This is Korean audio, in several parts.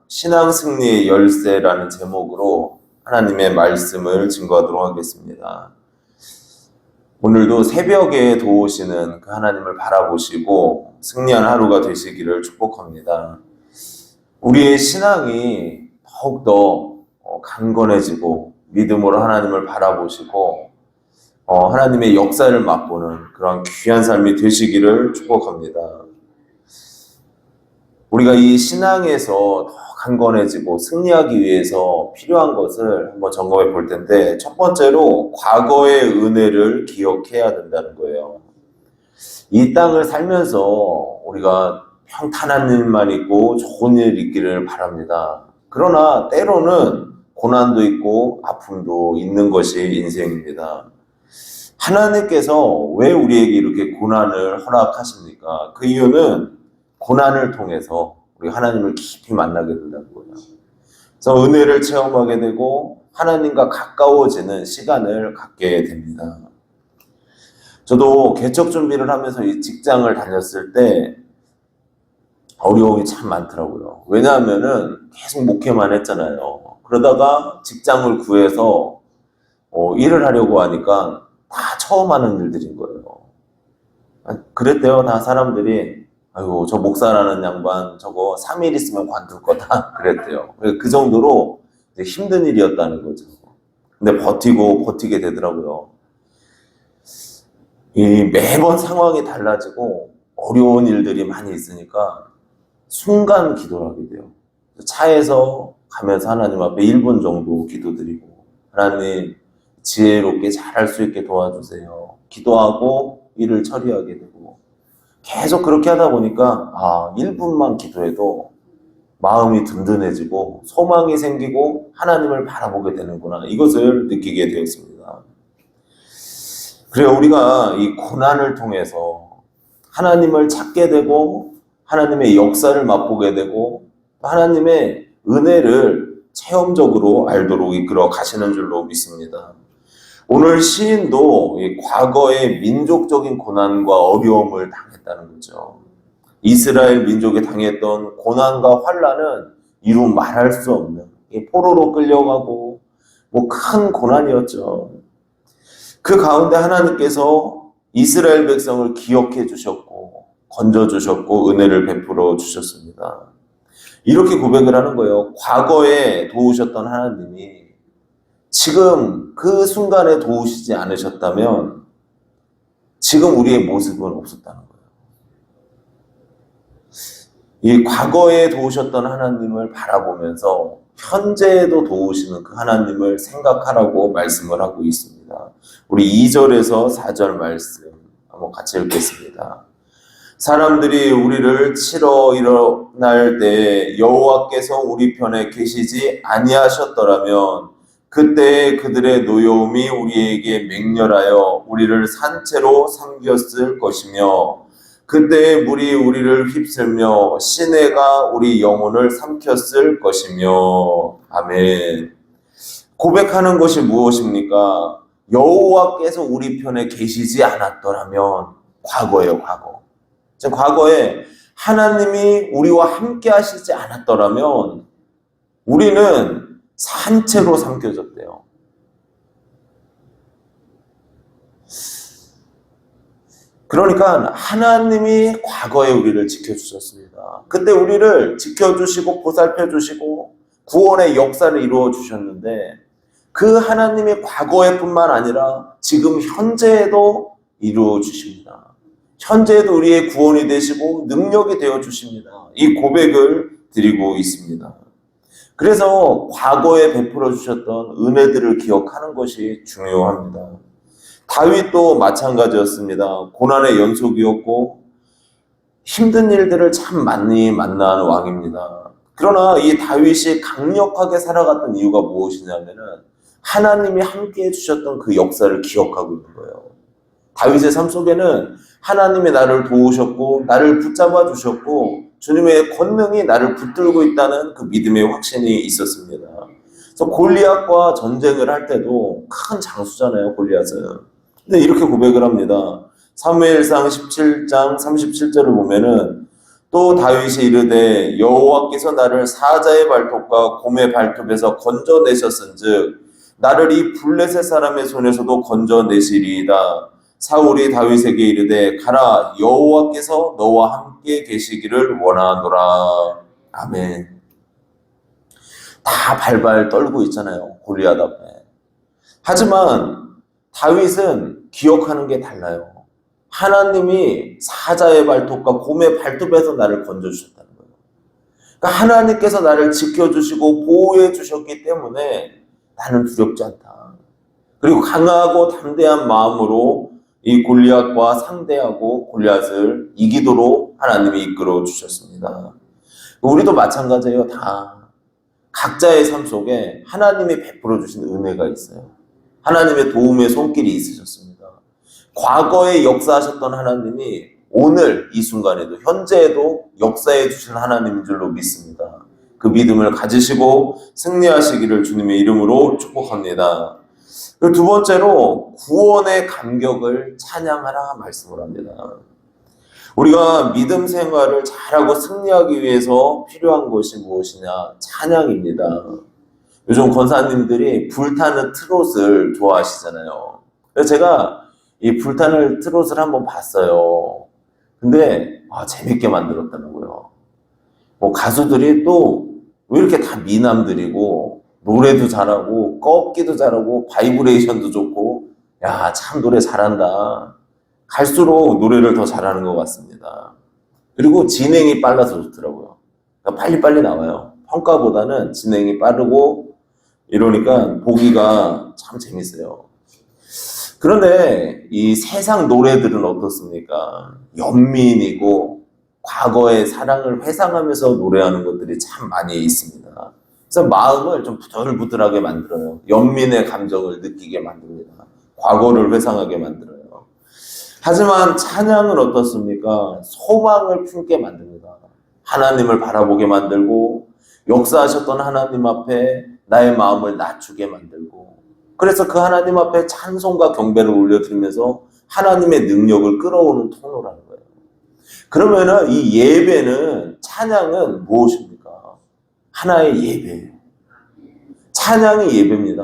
신앙 승리의 열쇠라는 제목으로 하나님의 말씀을 증거하도록 하겠습니다. 오늘도 새벽에 도우시는 그 하나님을 바라보시고 승리한 하루가 되시기를 축복합니다. 우리의 신앙이 더욱더 강건해지고 믿음으로 하나님을 바라보시고 하나님의 역사를 맛보는 그런 귀한 삶이 되시기를 축복합니다. 우리가 이 신앙에서 더 강건해지고 승리하기 위해서 필요한 것을 한번 점검해 볼 텐데, 첫 번째로 과거의 은혜를 기억해야 된다는 거예요. 이 땅을 살면서 우리가 평탄한 일만 있고 좋은 일 있기를 바랍니다. 그러나 때로는 고난도 있고 아픔도 있는 것이 인생입니다. 하나님께서 왜 우리에게 이렇게 고난을 허락하십니까? 그 이유는 고난을 통해서 우리 하나님을 깊이 만나게 된다는 거예요. 그래서 은혜를 체험하게 되고 하나님과 가까워지는 시간을 갖게 됩니다. 저도 개척 준비를 하면서 이 직장을 다녔을 때 어려움이 참 많더라고요. 왜냐하면은 계속 목회만 했잖아요. 그러다가 직장을 구해서 일을 하려고 하니까 다 처음 하는 일들인 거예요. 그랬대요. 다 사람들이 아이고 저 목사라는 양반 저거 3일 있으면 관둘 거다 그랬대요. 그 정도로 힘든 일이었다는 거죠. 근데 버티게 되더라고요. 매번 상황이 달라지고 어려운 일들이 많이 있으니까 순간 기도를 하게 돼요. 차에서 가면서 하나님 앞에 1분 정도 기도드리고, 하나님 지혜롭게 잘할 수 있게 도와주세요. 기도하고 일을 처리하게 되고, 계속 그렇게 하다 보니까 1분만 기도해도 마음이 든든해지고 소망이 생기고 하나님을 바라보게 되는구나, 이것을 느끼게 되었습니다. 그래요. 우리가 이 고난을 통해서 하나님을 찾게 되고 하나님의 역사를 맛보게 되고 하나님의 은혜를 체험적으로 알도록 이끌어 가시는 줄로 믿습니다. 오늘 시인도 과거의 민족적인 고난과 어려움을 당했다는 거죠. 이스라엘 민족이 당했던 고난과 환난은 이루 말할 수 없는, 포로로 끌려가고 큰 고난이었죠. 그 가운데 하나님께서 이스라엘 백성을 기억해 주셨고 건져 주셨고 은혜를 베풀어 주셨습니다. 이렇게 고백을 하는 거예요. 과거에 도우셨던 하나님이 지금 그 순간에 도우시지 않으셨다면 지금 우리의 모습은 없었다는 거예요. 이 과거에 도우셨던 하나님을 바라보면서 현재에도 도우시는 그 하나님을 생각하라고 말씀을 하고 있습니다. 우리 2절에서 4절 말씀 한번 같이 읽겠습니다. 사람들이 우리를 치러 일어날 때 여호와께서 우리 편에 계시지 아니하셨더라면 그때 그들의 노여움이 우리에게 맹렬하여 우리를 산채로 삼켰을 것이며 그때 물이 우리를 휩쓸며 시내가 우리 영혼을 삼켰을 것이며. 아멘. 고백하는 것이 무엇입니까? 여호와께서 우리 편에 계시지 않았더라면, 과거예요, 과거. 과거에 하나님이 우리와 함께 하시지 않았더라면 우리는 산채로 삼켜졌대요. 그러니까 하나님이 과거에 우리를 지켜주셨습니다. 그때 우리를 지켜주시고 보살펴주시고 구원의 역사를 이루어 주셨는데, 그 하나님이 과거에 뿐만 아니라 지금 현재에도 이루어 주십니다. 현재에도 우리의 구원이 되시고 능력이 되어 주십니다. 이 고백을 드리고 있습니다. 그래서 과거에 베풀어 주셨던 은혜들을 기억하는 것이 중요합니다. 다윗도 마찬가지였습니다. 고난의 연속이었고 힘든 일들을 참 많이 만난 왕입니다. 그러나 이 다윗이 강력하게 살아갔던 이유가 무엇이냐면은 하나님이 함께 해주셨던 그 역사를 기억하고 있는 거예요. 다윗의 삶 속에는 하나님이 나를 도우셨고 나를 붙잡아 주셨고 주님의 권능이 나를 붙들고 있다는 그 믿음의 확신이 있었습니다. 그래서 골리앗과 전쟁을 할 때도 큰 장수잖아요, 골리앗은. 근데 이렇게 고백을 합니다. 사무엘상 17장 37절을 보면은 또 다윗이 이르되 여호와께서 나를 사자의 발톱과 곰의 발톱에서 건져내셨은즉 나를 이 블레셋 사람의 손에서도 건져내시리이다. 사울이 다윗에게 이르되 가라, 여호와께서 너와 함께 계시기를 원하노라. 아멘. 다 발발 떨고 있잖아요, 골리앗 앞에. 하지만 다윗은 기억하는 게 달라요. 하나님이 사자의 발톱과 곰의 발톱에서 나를 건져주셨다는 거예요. 그러니까 하나님께서 나를 지켜주시고 보호해 주셨기 때문에 나는 두렵지 않다. 그리고 강하고 담대한 마음으로 이 골리앗과 상대하고 골리앗을 이기도록 하나님이 이끌어 주셨습니다. 우리도 마찬가지예요. 다 각자의 삶 속에 하나님이 베풀어 주신 은혜가 있어요. 하나님의 도움의 손길이 있으셨습니다. 과거에 역사하셨던 하나님이 오늘 이 순간에도 현재에도 역사해 주신 하나님인 줄로 믿습니다. 그 믿음을 가지시고 승리하시기를 주님의 이름으로 축복합니다. 그리고 두 번째로 구원의 감격을 찬양하라 말씀을 합니다. 우리가 믿음 생활을 잘하고 승리하기 위해서 필요한 것이 무엇이냐? 찬양입니다. 요즘 권사님들이 불타는 트롯을 좋아하시잖아요. 그래서 제가 이 불타는 트롯을 한번 봤어요. 근데 재밌게 만들었다는 거예요. 가수들이 또 왜 이렇게 다 미남들이고 노래도 잘하고 꺾기도 잘하고 바이브레이션도 좋고, 야, 참 노래 잘한다. 갈수록 노래를 더 잘하는 것 같습니다. 그리고 진행이 빨라서 좋더라고요. 그러니까 빨리빨리 나와요. 평가보다는 진행이 빠르고 이러니까 보기가 참 재밌어요. 그런데 이 세상 노래들은 어떻습니까? 연민이고 과거의 사랑을 회상하면서 노래하는 것들이 참 많이 있습니다. 그래서 마음을 좀 부들부들하게 만들어요. 연민의 감정을 느끼게 만듭니다. 과거를 회상하게 만들어요. 하지만 찬양은 어떻습니까? 소망을 품게 만듭니다. 하나님을 바라보게 만들고 역사하셨던 하나님 앞에 나의 마음을 낮추게 만들고, 그래서 그 하나님 앞에 찬송과 경배를 올려드리면서 하나님의 능력을 끌어오는 통로라는 거예요. 그러면은 이 예배는, 찬양은 무엇입니까? 하나의 예배예요. 찬양이 예배입니다.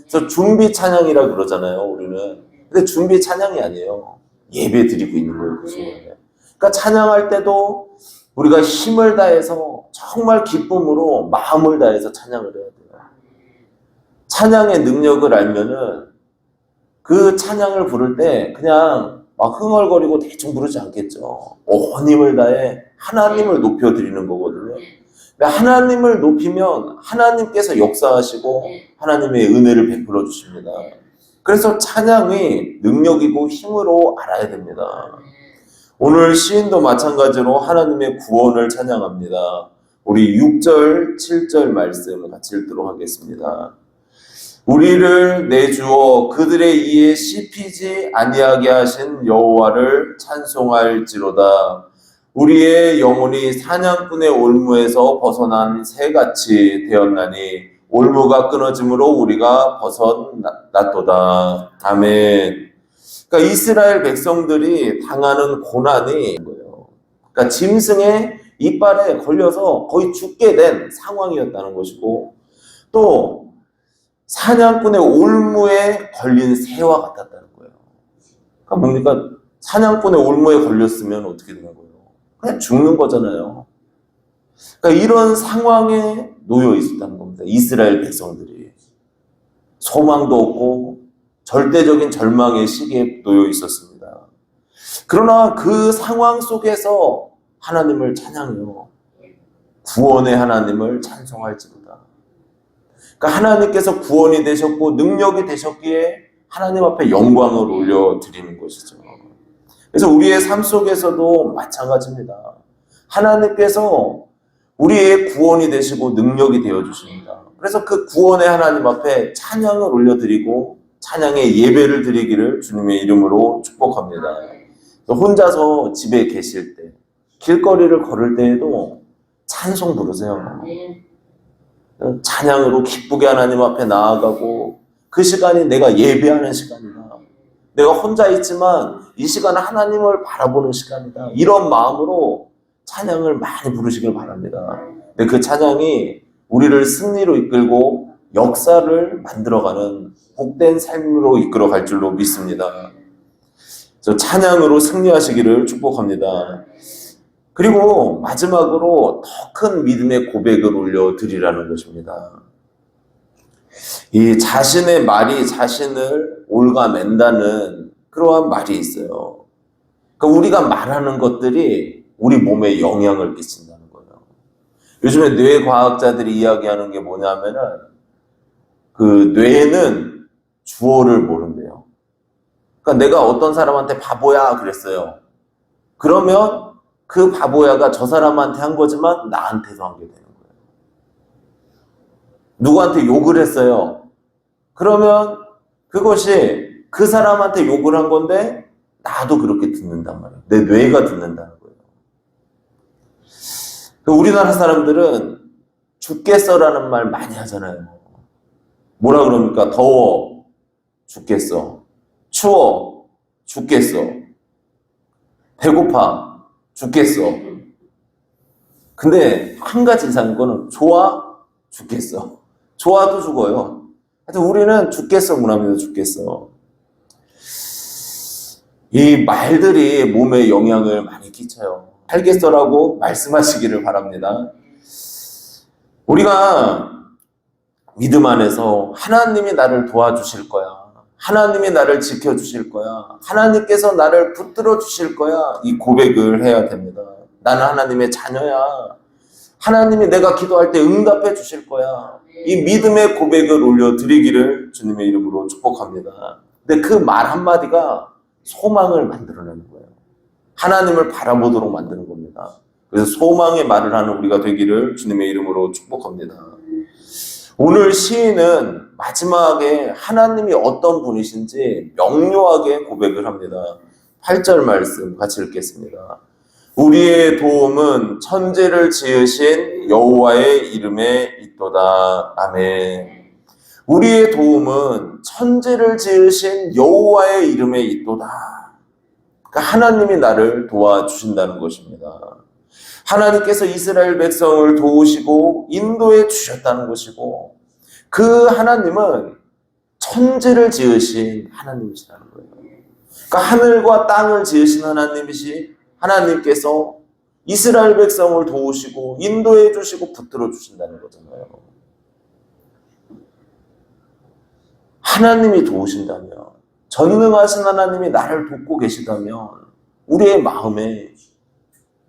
그래서 준비 찬양이라 그러잖아요, 우리는. 근데 준비 찬양이 아니에요. 예배 드리고 있는 거예요, 그 순간에. 그러니까 찬양할 때도 우리가 힘을 다해서 정말 기쁨으로 마음을 다해서 찬양을 해야 돼요. 찬양의 능력을 알면은 그 찬양을 부를 때 그냥 막 흥얼거리고 대충 부르지 않겠죠. 온 힘을 다해 하나님을 높여드리는 거거든요. 하나님을 높이면 하나님께서 역사하시고 하나님의 은혜를 베풀어 주십니다. 그래서 찬양이 능력이고 힘으로 알아야 됩니다. 오늘 시인도 마찬가지로 하나님의 구원을 찬양합니다. 우리 6절, 7절 말씀 같이 읽도록 하겠습니다. 우리를 내주어 그들의 이에 씹히지 아니하게 하신 여호와를 찬송할지로다. 우리의 영혼이 사냥꾼의 올무에서 벗어난 새같이 되었나니 올무가 끊어짐으로 우리가 벗어났도다. 아멘. 그러니까 이스라엘 백성들이 당하는 고난이 거예요. 그러니까 짐승의 이빨에 걸려서 거의 죽게 된 상황이었다는 것이고, 또 사냥꾼의 올무에 걸린 새와 같았다는 거예요. 그러니까 뭡니까? 사냥꾼의 올무에 걸렸으면 어떻게 되는 거예요? 그냥 죽는 거잖아요. 그러니까 이런 상황에 놓여 있었다는 겁니다. 이스라엘 백성들이. 소망도 없고 절대적인 절망의 시기에 놓여 있었습니다. 그러나 그 상황 속에서 하나님을 찬양해요. 구원의 하나님을 찬송할지로다. 그러니까 하나님께서 구원이 되셨고 능력이 되셨기에 하나님 앞에 영광을 올려드리는 것이죠. 그래서 우리의 삶 속에서도 마찬가지입니다. 하나님께서 우리의 구원이 되시고 능력이 되어주십니다. 그래서 그 구원의 하나님 앞에 찬양을 올려드리고 찬양의 예배를 드리기를 주님의 이름으로 축복합니다. 혼자서 집에 계실 때, 길거리를 걸을 때에도 찬송 부르세요. 찬양으로 기쁘게 하나님 앞에 나아가고, 그 시간이 내가 예배하는 시간이다. 내가 혼자 있지만 이 시간은 하나님을 바라보는 시간이다. 이런 마음으로 찬양을 많이 부르시길 바랍니다. 근데 그 찬양이 우리를 승리로 이끌고 역사를 만들어가는 복된 삶으로 이끌어갈 줄로 믿습니다. 그래서 찬양으로 승리하시기를 축복합니다. 그리고 마지막으로 더 큰 믿음의 고백을 올려드리라는 것입니다. 이 자신의 말이 자신을 옭아맨다는 그러한 말이 있어요. 그러니까 우리가 말하는 것들이 우리 몸에 영향을 끼친다는 거예요. 요즘에 뇌과학자들이 이야기하는 게 뭐냐면은 그 뇌는 주어를 모른대요. 그러니까 내가 어떤 사람한테 바보야 그랬어요. 그러면 그 바보야가 저 사람한테 한 거지만 나한테도 한 게 되는 거예요. 누구한테 욕을 했어요. 그러면 그것이 그 사람한테 욕을 한 건데 나도 그렇게 듣는단 말이에요. 내 뇌가 듣는다는 거예요. 우리나라 사람들은 죽겠어라는 말 많이 하잖아요. 뭐라 그럽니까? 더워 죽겠어. 추워 죽겠어. 배고파 죽겠어. 근데 한 가지 이상한 거는 좋아 죽겠어. 좋아도 죽어요. 하여튼 우리는 죽겠어 문화입니다. 죽겠어. 이 말들이 몸에 영향을 많이 끼쳐요. 살겠어라고 말씀하시기를 바랍니다. 우리가 믿음 안에서 하나님이 나를 도와주실 거야. 하나님이 나를 지켜주실 거야. 하나님께서 나를 붙들어 주실 거야. 이 고백을 해야 됩니다. 나는 하나님의 자녀야. 하나님이 내가 기도할 때 응답해 주실 거야. 이 믿음의 고백을 올려드리기를 주님의 이름으로 축복합니다. 근데 그 말 한마디가 소망을 만들어내는 거예요. 하나님을 바라보도록 만드는 겁니다. 그래서 소망의 말을 하는 우리가 되기를 주님의 이름으로 축복합니다. 오늘 시인은 마지막에 하나님이 어떤 분이신지 명료하게 고백을 합니다. 8절 말씀 같이 읽겠습니다. 우리의 도움은 천지를 지으신 여호와의 이름에 있도다. 아멘. 우리의 도움은 천지를 지으신 여호와의 이름에 있도다. 그러니까 하나님이 나를 도와주신다는 것입니다. 하나님께서 이스라엘 백성을 도우시고 인도해 주셨다는 것이고 그 하나님은 천지를 지으신 하나님이시라는 거예요. 그러니까 하늘과 땅을 지으신 하나님께서 이스라엘 백성을 도우시고 인도해 주시고 붙들어 주신다는 거잖아요. 하나님이 도우신다면, 전능하신 하나님이 나를 돕고 계시다면 우리의 마음에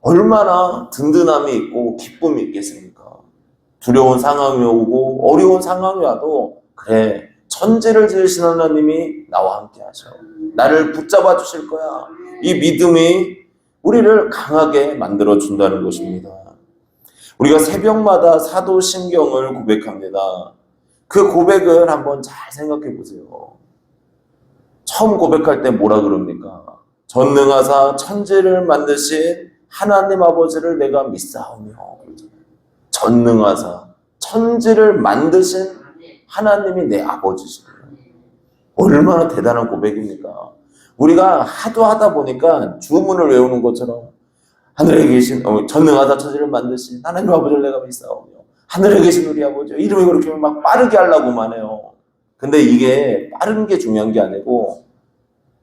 얼마나 든든함이 있고 기쁨이 있겠습니까? 두려운 상황이 오고 어려운 상황이 와도 그래, 천지를 지으신 하나님이 나와 함께 하셔. 나를 붙잡아 주실 거야. 이 믿음이 우리를 강하게 만들어 준다는 것입니다. 우리가 새벽마다 사도신경을 고백합니다. 그 고백을 한번 잘 생각해 보세요. 처음 고백할 때 뭐라 그럽니까? 전능하사 천지를 만드신 하나님 아버지를 내가 믿사오며. 전능하사 천지를 만드신 하나님이 내 아버지시래요. 얼마나 대단한 고백입니까? 우리가 하도 하다 보니까 주문을 외우는 것처럼 하늘에 계신 전능하사 천지를 만드신 하나님 아버지를 내가 믿사오며 하늘에 계신 우리 아버지 이름이 그렇게 막 빠르게 하려고만 해요. 근데 이게 빠른 게 중요한 게 아니고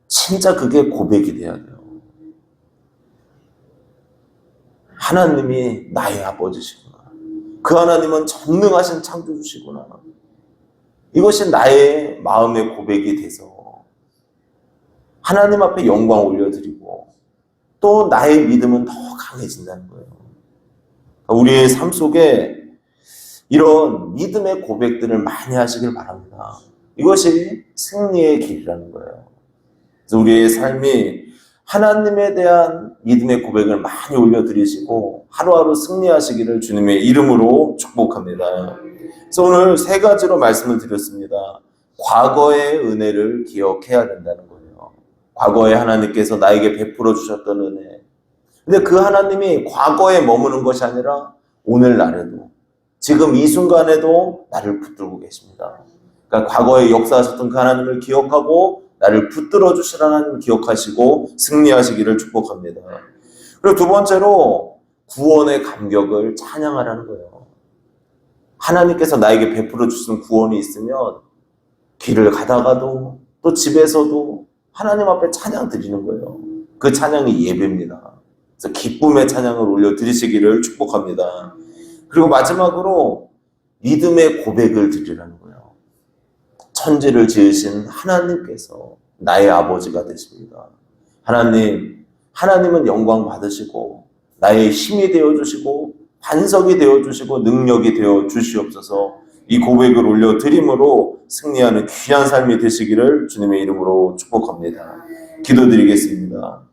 진짜 그게 고백이 돼야 돼요. 하나님이 나의 아버지시구나. 그 하나님은 전능하신 창조주시구나. 이것이 나의 마음의 고백이 돼서 하나님 앞에 영광 올려드리고 또 나의 믿음은 더 강해진다는 거예요. 우리의 삶 속에 이런 믿음의 고백들을 많이 하시길 바랍니다. 이것이 승리의 길이라는 거예요. 그래서 우리의 삶이 하나님에 대한 믿음의 고백을 많이 올려드리시고 하루하루 승리하시기를 주님의 이름으로 축복합니다. 그래서 오늘 세 가지로 말씀을 드렸습니다. 과거의 은혜를 기억해야 된다는 거예요. 과거에 하나님께서 나에게 베풀어 주셨던 은혜. 근데 그 하나님이 과거에 머무는 것이 아니라 오늘날에도 지금 이 순간에도 나를 붙들고 계십니다. 그러니까 과거에 역사하셨던 그 하나님을 기억하고 나를 붙들어 주실 하나님을 기억하시고 승리하시기를 축복합니다. 그리고 두 번째로 구원의 감격을 찬양하라는 거예요. 하나님께서 나에게 베풀어 주신 구원이 있으면 길을 가다가도 또 집에서도 하나님 앞에 찬양 드리는 거예요. 그 찬양이 예배입니다. 그래서 기쁨의 찬양을 올려 드리시기를 축복합니다. 그리고 마지막으로 믿음의 고백을 드리라는 거예요. 천지를 지으신 하나님께서 나의 아버지가 되십니다. 하나님은 영광 받으시고 나의 힘이 되어주시고 반석이 되어주시고 능력이 되어주시옵소서. 이 고백을 올려 드림으로 승리하는 귀한 삶이 되시기를 주님의 이름으로 축복합니다. 기도드리겠습니다.